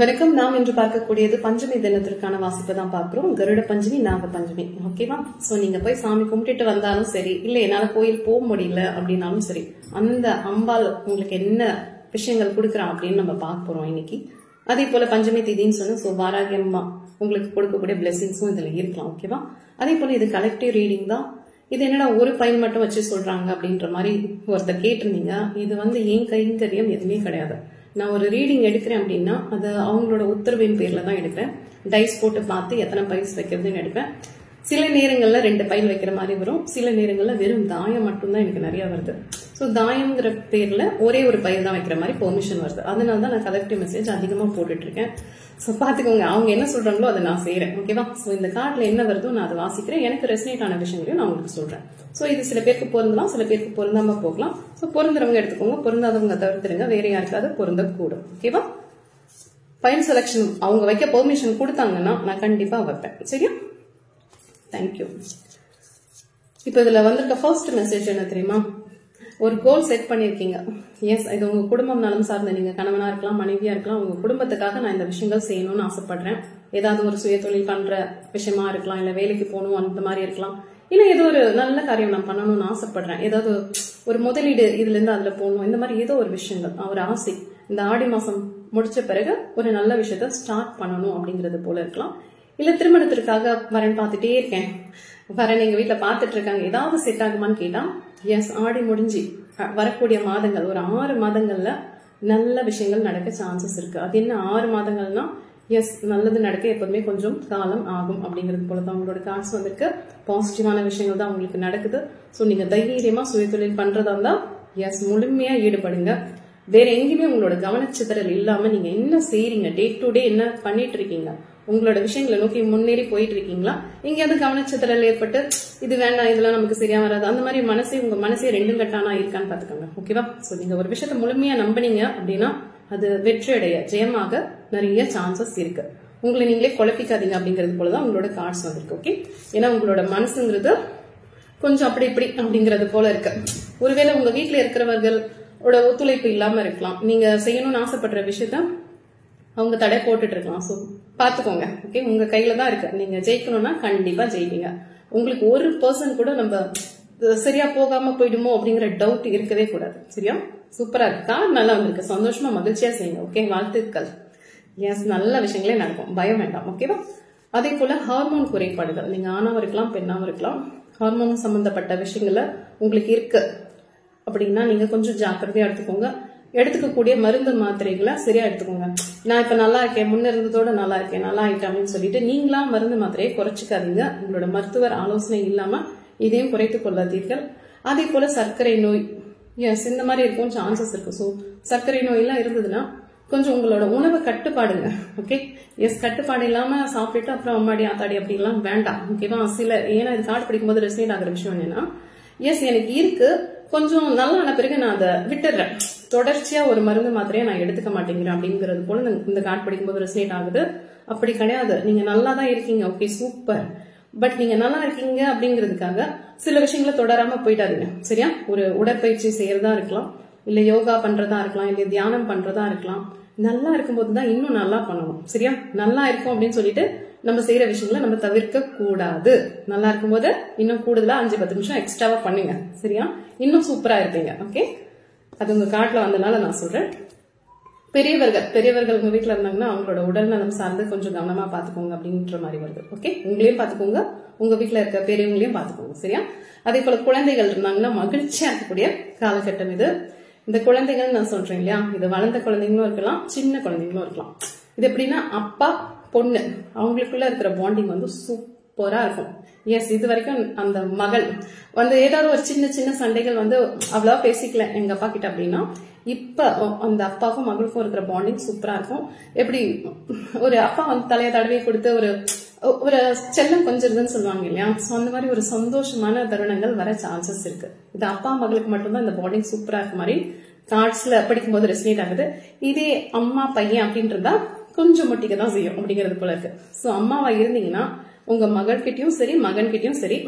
வணக்கம். நாம் இன்று பார்க்கக்கூடியது பஞ்சமி தினத்திற்கான வாசிப்பை தான் பார்க்கிறோம். கருட பஞ்சமி, நாக பஞ்சமி. ஓகேவா? சோ நீங்க போய் சாமி கும்பிட்டுட்டு வந்தாலும் சரி, இல்ல என்னால கோயில் போக முடியல அப்படின்னாலும் சரி, அந்த அம்பாள் உங்களுக்கு என்ன விஷயங்கள் கொடுக்குறான் அப்படின்னு நம்ம பார்க்க போறோம் இன்னைக்கு. அதே போல பஞ்சமி திதின்னு சொன்னா சோ வாராகி அம்மா உங்களுக்கு கொடுக்கக்கூடிய பிளெஸிங்ஸும் இதுல இருக்கலாம். ஓகேவா? அதே போல இது கலெக்டிவ் ரீடிங் தான். இது என்னடா ஒரு பையன் மட்டும் வச்சு சொல்றாங்க அப்படின்ற மாதிரி ஒருத்தர் கேட்டிருந்தீங்க. இது என் கைங்கரியம் எதுவுமே கிடையாது. நான் ஒரு ரீடிங் எடுக்கிறேன் அப்படின்னா அது அவங்களோட உத்தரவின் பேர்ல தான் எடுப்பேன். டைஸ் போட்டு பார்த்து எத்தனை பைல்ஸ் வைக்கிறதுன்னு எடுப்பேன். சில நேரங்கள்ல 2 பைல் வைக்கிற மாதிரி வரும். சில நேரங்கள்ல வெறும் தாயம் மட்டும்தான் எனக்கு நிறைய வருது. ஸோ தாயம்ங்கிற பேர்ல ஒரே ஒரு பைல் தான் வைக்கிற மாதிரி பெர்மிஷன் வருது. அதனாலதான் நான் கலெக்டிவ் மெசேஜ் அதிகமா போட்டுட்டு இருக்கேன். ஸோ பாத்துக்கோங்க, அவங்க என்ன சொல்றாங்களோ அதை நான் செய்யறேன். ஓகேவா? ஸோ இந்த கார்டுல என்ன வருதோ நான் அதை வாசிக்கிறேன். எனக்கு ரெசனேட் ஆன விஷயங்களையும் நான் உங்களுக்கு சொல்றேன். ஸோ இது சில பேருக்கு பொருந்தலாம், சில பேருக்கு பொருந்தாம போகலாம். ஸோ பொருந்துறவங்க எடுத்துக்கோங்க, பொருந்தாதவங்க தவிர்த்துருங்க. வேற யாருக்காவது பொருந்தக்கூடும். ஓகேவா? பைல் செலக்ஷன் அவங்க வைக்க பெர்மிஷன் கொடுத்தாங்கன்னா நான் கண்டிப்பா வைப்பேன். சரியா? தேங்க்யூ. இப்ப இதுல வந்திருக்க ஃபர்ஸ்ட் மெசேஜ் என்ன தெரியுமா? ஒரு கோல் செட் பண்ணிருக்கீங்க. எஸ், இது உங்க குடும்பம் நலம் சார்ந்த, நீங்க கணவனா இருக்கலாம், மனைவியா இருக்கலாம். உங்க குடும்பத்துக்காக நான் இந்த விஷயங்கள் செய்யணும்னு ஆசைப்படுறேன். ஏதாவது ஒரு சுய தொழில் பண்ற விஷயமா இருக்கலாம், இல்ல வேலைக்கு போகணும் அந்த மாதிரி இருக்கலாம், இல்ல ஏதோ ஒரு நல்ல காரியம் நான் பண்ணணும்னு ஆசைப்படுறேன். ஏதாவது ஒரு முதலீடு இதுல இருந்து அதுல போகணும், இந்த மாதிரி ஏதோ ஒரு விஷயங்கள் ஒரு ஆசை. இந்த ஆடி மாசம் முடிச்ச பிறகு ஒரு நல்ல விஷயத்த ஸ்டார்ட் பண்ணணும் அப்படிங்கறது போல இருக்கலாம். இல்ல திருமணத்திற்காக வரேன் பார்த்துட்டே இருக்கேன், வரேன் எங்க வீட்டுல பாத்துட்டு இருக்காங்க, ஏதாவது செட் ஆகுமான்னு கேட்டா எஸ், ஆடி முடிஞ்சு வரக்கூடிய மாதங்கள் ஒரு 6 மாதங்கள்ல நல்ல விஷயங்கள் நடக்க சான்சஸ் இருக்கு. அது என்ன 6 மாதங்கள்னா எஸ், நல்லது நடக்க எப்போதுமே கொஞ்சம் காலம் ஆகும் அப்படிங்கிறது போலதான் உங்களோட கார்ட்ஸ் வந்திருக்கு. பாசிட்டிவான விஷயங்கள் தான் உங்களுக்கு நடக்குது. ஸோ நீங்க தைரியமா சுயதொழில் பண்றதா இருந்தா எஸ், முழுமையா ஈடுபடுங்க. வேற எங்கேயுமே உங்களோட கவனச்சிதறல் இல்லாம நீங்க என்ன செய்றீங்க, டே டு டே என்ன பண்ணிட்டு இருக்கீங்க, உங்களோட விஷயங்களை நோக்கி முன்னேறி போயிட்டு இருக்கீங்களா, எங்கேயாவது கவனச்சிதறல் ஏற்பட்டு இது வேண்டாம், இதெல்லாம் நமக்கு சரியா வராது, அந்த மாதிரி உங்க மனசே 2 கட்டானா இருக்கான்னு பாத்துக்கோங்க. ஓகேவா? சோ நீங்க ஒரு விஷயத்த முழுமையா நம்பினீங்க அப்படின்னா அது வெற்றி அடைய, ஜெயமாக நிறைய சான்சஸ் இருக்கு. உங்களை நீங்களே குழப்பிக்காதீங்க அப்படிங்கிறது போலதான் உங்களோட கார்ட்ஸ் வந்திருக்கு. ஓகே? ஏன்னா உங்களோட மனசுங்கிறது கொஞ்சம் அப்படி இப்படி அப்படிங்கிறது போல இருக்கு. ஒருவேளை உங்க வீட்டுல இருக்கிறவர்களோட ஒத்துழைப்பு இல்லாம இருக்கலாம். நீங்க செய்யணும்னு ஆசைப்படுற விஷயத்த அவங்க தடை போட்டுட்டு இருக்கலாம். சோ பாத்துக்கோங்க. ஓகே? உங்க கையில தான் இருக்கு. நீங்க ஜெயிக்கணும்னா கண்டிப்பா ஜெயிப்பீங்க. உங்களுக்கு 1% கூட நம்ம சரியா போகாம போயிடுமோ அப்படிங்கிற டவுட் இருக்கவே கூடாது. சரியா? சூப்பரா இருக்கா? நல்லா வந்திருக்கு. சந்தோஷமா மகிழ்ச்சியா செய்யுங்க. ஓகே? வாழ்த்துக்கள். எஸ், நல்ல விஷயங்களே நடக்கும், பயம் வேண்டாம். ஓகேவா? அதே போல ஹார்மோன் குறைபாடுகள், நீங்க ஆணாவும் இருக்கலாம், பெண்ணாவும் இருக்கலாம், ஹார்மோன் சம்பந்தப்பட்ட விஷயங்கள உங்களுக்கு இருக்கு அப்படின்னா நீங்க கொஞ்சம் ஜாக்கிரதையா எடுத்துக்கோங்க. எடுத்துக்கக்கூடிய மருந்து மாத்திரைகளை சரியா எடுத்துக்கோங்க. நான் இப்ப நல்லா இருக்கேன், முன்ன இருந்ததோட நல்லா இருக்கேன், நல்லா ஆயிட்டேன் அப்படின்னு சொல்லிட்டு நீங்களா மருந்து மாத்திரையை குறைச்சிக்காதீங்க. உங்களோட மருத்துவர் ஆலோசனை இல்லாம இதையும் குறைத்துக் கொள்ளாதீர்கள். அதே போல சர்க்கரை நோய், எஸ், இந்த மாதிரி இருக்கும் சான்சஸ் இருக்கு. சோ சர்க்கரை நோய் எல்லாம் இருந்ததுன்னா கொஞ்சம் உங்களோட உணவை கட்டுப்பாடுங்க. ஓகே? எஸ், கட்டுப்பாடு இல்லாம சாப்பிட்டுட்டு அப்புறம் அம்மாடி ஆத்தாடி அப்படிலாம் வேண்டாம். ஓகேவா? ஏன்னா இது கார்டு படிக்கும் போது ரெசனேட் ஆகிற விஷயம் என்னன்னா எஸ், எனக்கு இருக்கு, கொஞ்சம் நல்லா ஆன பிறகு நான் அதை விட்டுடுறேன், தொடர்ச்சியா ஒரு மருந்து மாத்திரையை நான் எடுத்துக்க மாட்டேங்கிறேன் அப்படிங்கிறது போல இந்த கார்டு படிக்கும்போது ரெசனேட் ஆகுது. அப்படி கிடையாது. நீங்க நல்லா தான் இருக்கீங்க. Okay, super. பட் நீங்க நல்லா இருக்கீங்க அப்படிங்கிறதுக்காக சில விஷயங்களை தொடராம போயிட்டாருங்க. சரியா? ஒரு உடற்பயிற்சி செய்யறதா இருக்கலாம், இல்ல யோகா பண்றதா இருக்கலாம், இல்ல தியானம் பண்றதா இருக்கலாம். நல்லா இருக்கும்போது தான் இன்னும் நல்லா பண்ணணும். சரியா? நல்லா இருக்கும் அப்படின்னு சொல்லிட்டு நம்ம செய்யற விஷயங்களை நம்ம தவிர்க்க கூடாது. நல்லா இருக்கும்போது இன்னும் கூடுதலா 5-10 நிமிஷம் எக்ஸ்ட்ராவா பண்ணுங்க. சரியா? இன்னும் சூப்பரா இருப்பீங்க. ஓகே? அது உங்க கார்ட்ல வந்தனால நான் சொல்றேன். பெரியவர்கள் உங்க வீட்டுல இருந்தாங்கன்னா அவங்களோட உடல் நலம் சார்ந்து கொஞ்சம் கவனமா பாத்துக்கோங்க அப்படின்ற மாதிரி வருது. ஓகே? உங்களையும் பாத்துக்கோங்க, உங்க வீட்டுல இருக்க பெரியவங்களையும் பாத்துக்கோங்க. சரியா? அதே போல குழந்தைகள் இருந்தாங்கன்னா மகிழ்ச்சியா இருக்கக்கூடிய காலகட்டம் இது. இந்த குழந்தைகள் நான் சொல்றேன் இல்லையா, இது வளர்ந்த குழந்தைங்களும் இருக்கலாம், சின்ன குழந்தைங்களும் இருக்கலாம். இது எப்படின்னா அப்பா பொண்ணு அவங்களுக்குள்ள இருக்கிற பாண்டிங் சூப்பரா இருக்கும். எஸ், இது வரைக்கும் அந்த மகள் ஏதாவது ஒரு சின்ன சண்டைகள் அவ்வளவா பேசிக்கல எங்க அப்பா கிட்ட அப்படின்னா, இப்ப அந்த அப்பாவுக்கும் மகளுக்கும் இருக்கிற பாண்டிங் சூப்பரா இருக்கும். எப்படி ஒரு அப்பா தலையை தடவை கொடுத்து ஒரு செல்லம் கொஞ்சிருதுன்னு சொல்லுவாங்க இல்லையா, சோ அந்த மாதிரி ஒரு சந்தோஷமான தருணங்கள் வர சான்சஸ் இருக்கு. இது அப்பா மகளுக்கு மட்டும்தான் இந்த பாண்டிங் சூப்பரா இருக்க மாதிரி கார்ட்ஸ்ல படிக்கும் போது ரெசனேட் ஆகுது. இதே அம்மா பையன் அப்படின்றதா கொஞ்சம் முட்டிக்க தான் செய்யும் அப்படிங்கிறது போல இருக்கு. சோ அம்மாவா இருந்தீங்கன்னா உங்க மகள்கிட்டயும் சரி மகன்கிட்டயும் சரி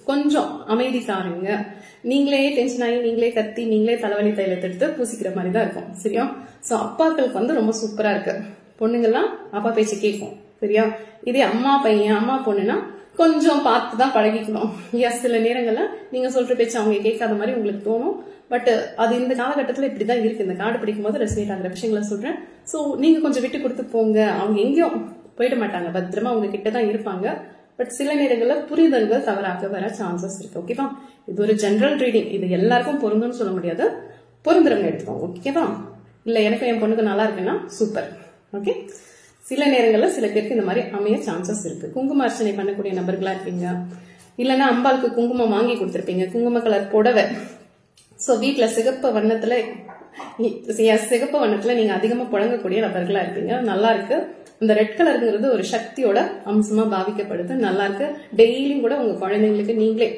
கொஞ்சம் அமைதிக்காரங்க. நீங்களே டென்ஷன் ஆகி நீங்களே கத்தி நீங்களே தலைவலி தைலத்தை எடுத்து பூசிக்கிற மாதிரி தான் இருக்கும். சரியா? சோ அப்பாக்களுக்கு ரொம்ப சூப்பரா இருக்கு. பொண்ணுங்கெல்லாம் அப்பா பேச்சு கேட்கும். சரியா? இதே அம்மா பையன் அம்மா பொண்ணுன்னா கொஞ்சம் பார்த்து தான் பழகிக்கணும். எஸ், சில நேரங்கள்ல நீங்க சொல்ற பேச்சு அவங்க கேட்காத மாதிரி உங்களுக்கு தோணும். பட் அது இந்த காலகட்டத்துல இப்படிதான் இருக்கு. இந்த கார்டு படிக்கும் போது ரெசனேட் ஆகிற விஷயங்களை சொல்றேன். சோ நீங்க கொஞ்சம் விட்டு கொடுத்து போங்க. அவங்க எங்கேயும் போயிட மாட்டாங்க, பத்திரமா அவங்க கிட்டதான் இருப்பாங்க. பட் சில நேரங்கள்ல புரிதல்கள் தவறாக வர சான்சஸ் இருக்கு. ஓகேவா? இது ஒரு ஜெனரல் ரீடிங். இது எல்லாருக்கும் பொருந்தும்னு சொல்ல முடியாது. பொருந்துறவங்க எடுத்துக்கோங்க. ஓகேவா? இல்ல எனக்கு என் பொண்ணுக்கு நல்லா இருக்குன்னா சூப்பர். ஓகே. சில நேரங்கள்ல சில பேருக்கு இந்த மாதிரி அமைய சான்சஸ் இருக்கு. குங்கும அர்ச்சனை பண்ணக்கூடிய நபர்களா இருப்பீங்க, இல்லைன்னா அம்பாளுக்கு குங்குமம் வாங்கி கொடுத்துருப்பீங்க, குங்கும கலர் புடவை. சோ வீட்டுல சிகப்பு வண்ணத்துல நீங்க அதிகமா புழங்கக்கூடிய நபர்களா இருப்பீங்க. நல்லா இருக்கு. இந்த ரெட் கலருங்கிறது ஒரு சக்தியோட அம்சமா பாவிக்கப்படுது. நல்லா இருக்கு. டெய்லியும் கூட உங்க குழந்தைங்களுக்கு நீங்களே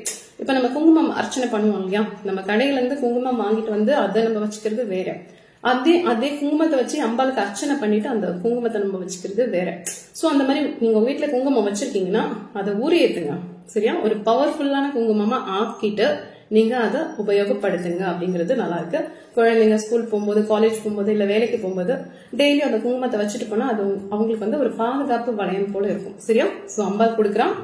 இப்ப நம்ம குங்குமம் அர்ச்சனை பண்ணுவோம் இல்லையா, நம்ம கடையில இருந்து குங்குமம் வாங்கிட்டு வந்து அதை நம்ம வச்சுக்கிறது வேற. அதே குங்குமத்தை வச்சு அம்பாளுக்கு அர்ச்சனை பண்ணிட்டு அந்த குங்குமத்தை நம்ம வச்சுக்கிறது வேற. சோ அந்த மாதிரி நீங்க வீட்டுல குங்குமம் வச்சிருக்கீங்கன்னா அதை ஊறியேத்துங்க. சரியா? ஒரு பவர்ஃபுல்லான குங்குமமா ஆக்கிட்டு நீங்க அதை உபயோகப்படுத்துங்க அப்படிங்கிறது நல்லா இருக்கு. குழந்தைங்க ஸ்கூல் போகும்போது, காலேஜ் போகும்போது, இல்ல வேலைக்கு போகும்போது டெய்லி அந்த குங்குமத்தை வச்சுட்டு போனா அது அவங்களுக்கு வந்து ஒரு பாதுகாப்பு வளையம் போல இருக்கும். சரியா? சோ அம்பாள் கொடுக்குறான்,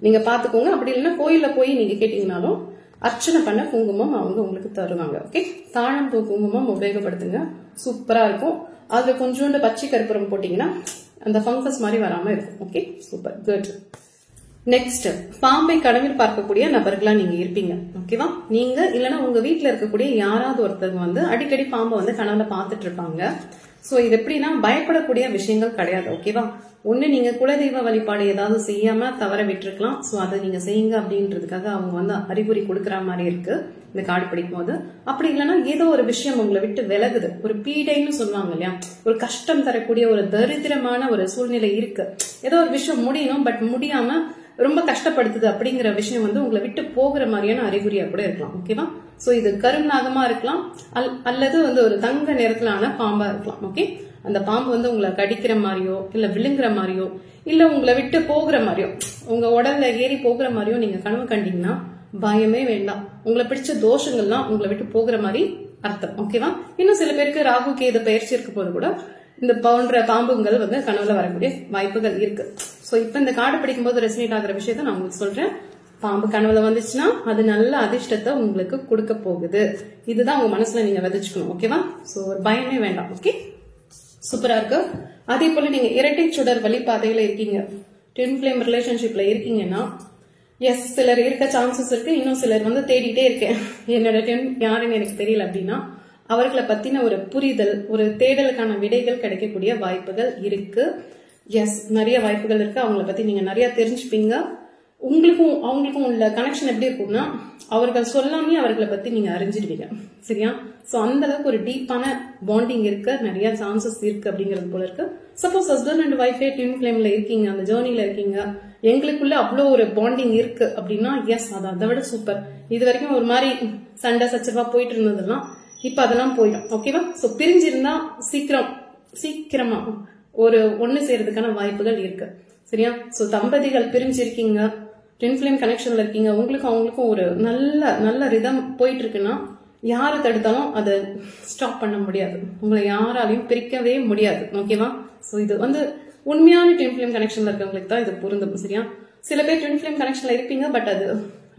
நீங்க பாத்துக்கோங்க. அப்படி இல்லைன்னா கோயில்ல போய் நீங்க கேட்டீங்கன்னாலும் அர்ச்சனை பண்ண குங்குமம் அவங்க உங்களுக்கு தருவாங்க. ஓகே. தாழம்பூ குங்குமம் உபயோகப்படுத்துங்க, சூப்பரா இருக்கும். அதுல கொஞ்சோண்டு பச்சை கற்பூரம் போட்டீங்கன்னா அந்த ஃபங்கஸ் மாதிரி வராம இருக்கும். Okay, super, good. நெக்ஸ்ட், பாம்பை கனவில் பார்க்கக்கூடிய நபர்களா நீங்க இருப்பீங்க. ஓகேவா? நீங்க இல்லைன்னா உங்க வீட்டுல இருக்கக்கூடிய யாராவது ஒருத்தவங்க வந்து அடிக்கடி பாம்பை வந்து கனவுல பாத்துட்டு இருப்பாங்க. சோ இது எப்படின்னா பயப்படக்கூடிய விஷயங்கள் கிடையாது. ஓகேவா? ஒண்ணு நீங்க குலதெய்வ வழிபாடு ஏதாவது செய்யாம தவற விட்டுருக்கலாம். சோ அதை நீங்க செய்யுங்க அப்படின்றதுக்காக அவங்க வந்து அறிகுறி கொடுக்கற மாதிரி இருக்கு இந்த கார்டு படிக்கும் போது. அப்படி இல்லைன்னா ஏதோ ஒரு விஷயம் உங்களை விட்டு விலகுது, ஒரு பீடைன்னு சொல்லுவாங்க இல்லையா, ஒரு கஷ்டம் தரக்கூடிய ஒரு தரித்திரமான ஒரு சூழ்நிலை இருக்கு. ஏதோ ஒரு விஷயம் முடியணும், பட் முடியாம ரொம்ப கஷ்டப்படுத்துது அப்படிங்கிற விஷயம் வந்து உங்களை விட்டு போகிற மாதிரியான அறிகுறியா கூட இருக்கலாம். ஓகேவா? சோ இது கருநாகமா இருக்கலாம், அல்லது வந்து ஒரு தங்க நிறத்திலான பாம்பா இருக்கலாம். ஓகே. அந்த பாம்பு வந்து உங்களை கடிக்கிற மாதிரியோ, இல்ல விழுங்குற மாதிரியோ, இல்ல உங்களை விட்டு போகிற மாதிரியோ, உங்க உடல்ல ஏறி போகிற மாதிரியோ நீங்க கனவு கண்டீங்கன்னா பயமே வேண்டாம். உங்களை பிடிச்ச தோஷங்கள்லாம் உங்களை விட்டு போகிற மாதிரி அர்த்தம். ஓகேவா? இன்னும் சில பேருக்கு ராகு கேது பயிற்சி இருக்க போது கூட இந்த போன்ற பாம்புங்கள் வந்து கனவுல வரக்கூடிய வாய்ப்புகள் இருக்கு. சோ இப்ப இந்த கார்டு படிக்கும் போது ரெசனேட் ஆகிற விஷயத்த நான் உங்களுக்கு சொல்றேன். பாம்பு கனவுல வந்துச்சுன்னா அது நல்ல அதிர்ஷ்டத்தை உங்களுக்கு கொடுக்க போகுது. இதுதான் உங்க மனசுல நீங்க விதைச்சுக்கணும். ஓகேவா? சோ ஒரு பயமே வேண்டாம். ஓகே, சூப்பரா இருக்கு. அதே போல நீங்க இரட்டை சுடர் வழிபாதையில இருக்கீங்க, ட்வின் ஃப்ளேம் ரிலேஷன்ஷிப்ல இருக்கீங்கன்னா எஸ், சிலர் இருக்க சான்சஸ் இருக்கு. இன்னும் சிலர் வந்து தேடிட்டே இருக்கேன், என்னோட ட்வின் யாருன்னு எனக்கு தெரியல அப்படின்னா அவர்களை பத்தின ஒரு புரிதல், ஒரு தேடலுக்கான விடைகள் கிடைக்கக்கூடிய வாய்ப்புகள் இருக்கு. எஸ், நிறைய வாய்ப்புகள் இருக்கு. அவங்கள பத்தி நீங்க நிறைய தெரிஞ்சுப்பீங்க. உங்களுக்கும் அவங்களுக்கும் உள்ள கனெக்ஷன் எப்படி இருக்கும்னா அவர்கள் சொல்லாமே அவர்களை பத்தி நீங்க அறிஞ்சிடுவீங்க. சரியா? சோ அந்த அளவுக்கு ஒரு டீப்பான பாண்டிங் இருக்கு, நிறைய சான்சஸ் இருக்கு அப்படிங்கிறது போல இருக்கு. சப்போஸ் ஹஸ்பண்ட் அண்ட் ஒய்ஃபே ட்வின் ஃப்ளேம்ல இருக்கீங்க, அந்த ஜேர்னில இருக்கீங்க, எங்களுக்குள்ள அவ்வளவு ஒரு பாண்டிங் இருக்கு அப்படின்னா எஸ், அது அதை விட சூப்பர். இது வரைக்கும் ஒரு மாதிரி சண்டை சச்சரவா போயிட்டு இருந்ததெல்லாம் இப்ப அதெல்லாம் போயிடும். ஓகேவா? சோ பிரிஞ்சிருந்தா சீக்கிரமா ஒரு ஒண்ணு செய்யறதுக்கான வாய்ப்புகள் இருக்கு. சரியா? சோ தம்பதிகள் பிரிஞ்சிருக்கீங்க, ட்வின் ஃப்ளேம் கனெக்ஷன்ல இருக்கீங்க, உங்களுக்கும் அவங்களுக்கும் ஒரு நல்ல ரிதம் போயிட்டு இருக்குன்னா யாரு தடுத்தாலும் அதை ஸ்டாப் பண்ண முடியாது. உங்களை யாராலையும் பிரிக்கவே முடியாது. ஓகேவா? சோ இது வந்து உண்மையான ட்வின் ஃப்ளேம் கனெக்ஷன்ல இருக்கவங்களுக்கு தான் இது பொருந்தும். சரியா? சில பேர் ட்வின் ஃப்ளேம் கனெக்ஷன்ல இருப்பீங்க, பட்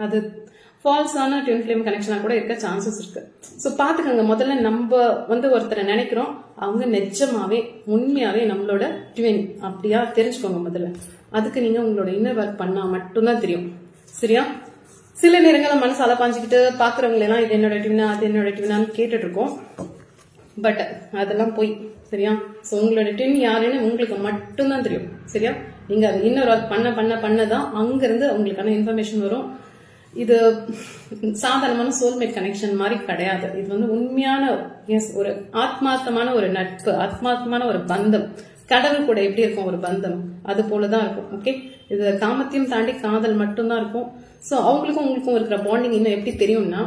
அது ஃபால்ஸான ட்வின் ஃப்ளேம் கனெக்ஷனா கூட இருக்க சான்சஸ் இருக்கு. சோ பாத்துக்கோங்க. முதல்ல நம்ம வந்து ஒருத்தரை நினைக்கிறோம், அவங்க நிஜமாவே உண்மையாவே நம்மளோட ட்வின் அப்படியா தெரிஞ்சுக்கோங்க முதல்ல. அதுக்கு நீங்க உங்களோட இன்னர் ஒர்க் பண்ணா மட்டும்தான் தெரியும். சரியா? சில நேரங்கள மனசு அலப்பாஞ்சுக்கிட்டு பாக்குறவங்க எல்லாம் இது என்னோட ட்வினா அது என்னோட ட்வினான்னு கேட்டுட்டு இருக்கோம். பட் அதெல்லாம் போய். சரியா? சோ உங்களோட ட்வின் யாருன்னு உங்களுக்கு மட்டும்தான் தெரியும். சரியா? நீங்க அது இன்னர் ஒர்க் பண்ணதான் அங்க இருந்து உங்களுக்கான இன்ஃபர்மேஷன் வரும். இது சாதாரணமான சோல்மேட் கனெக்ஷன் மாதிரி கிடையாது. இது வந்து உண்மையான ஒரு ஆத்மார்த்தமான ஒரு நட்பு, ஆத்மார்த்தமான ஒரு பந்தம். கடவுள் கூட எப்படி இருக்கும் ஒரு பந்தம், அது போலதான் இருக்கும். ஓகே, இது காமத்தையும் தாண்டி காதல் மட்டும்தான் இருக்கும். சோ அவங்களுக்கும் உங்களுக்கும் இருக்கிற பாண்டிங் இன்னும் எப்படி தெரியும்னா,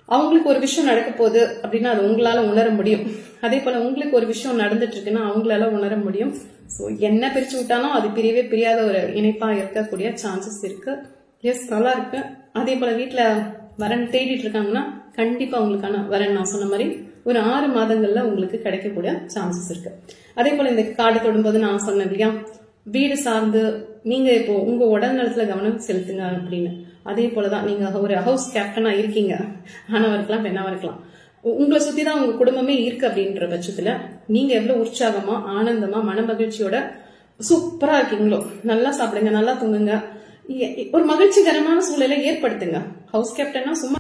அவங்களுக்கு ஒரு விஷயம் நடக்க போகுது அப்படின்னா அது உங்களால உணர முடியும். அதே போல உங்களுக்கு ஒரு விஷயம் நடந்துட்டு இருக்குன்னா அவங்களால உணர முடியும். சோ என்ன பிரிச்சு விட்டாலும் அது பிரியவே பிரியாத ஒரு இணைப்பா இருக்கக்கூடிய சான்சஸ் இருக்கு. எஸ், நல்லா இருக்கு. அதே போல வீட்டுல வரன் தேடிட்டு இருக்காங்கன்னா கண்டிப்பா உங்களுக்கான வரன் நான் சொன்ன மாதிரி ஒரு 6 மாதங்கள்ல உங்களுக்கு கிடைக்கக்கூடிய சான்சஸ் இருக்கு. அதே போல இந்த கார்டு தொடும்போது நான் சொன்னேன் இல்லையா, வீடு சார்ந்து நீங்க இப்போ உங்க உடல் நலத்துல கவனம் செலுத்துங்க அப்படின்னு. அதே போலதான் நீங்க ஒரு ஹவுஸ் கேப்டனா இருக்கீங்க, ஆணவா இருக்கலாம் பெண்ணாவா இருக்கலாம், உங்களை சுத்திதான் உங்க குடும்பமே இருக்கு அப்படின்ற பட்சத்துல நீங்க எவ்வளவு உற்சாகமா ஆனந்தமா மன மகிழ்ச்சியோட சூப்பரா இருக்கீங்களோ, நல்லா சாப்பிடுங்க, நல்லா தூங்குங்க, ஒரு மகிழ்ச்சிகரமான சூழலை ஏற்படுத்துங்க. ஹவுஸ் கேப்டனா சும்மா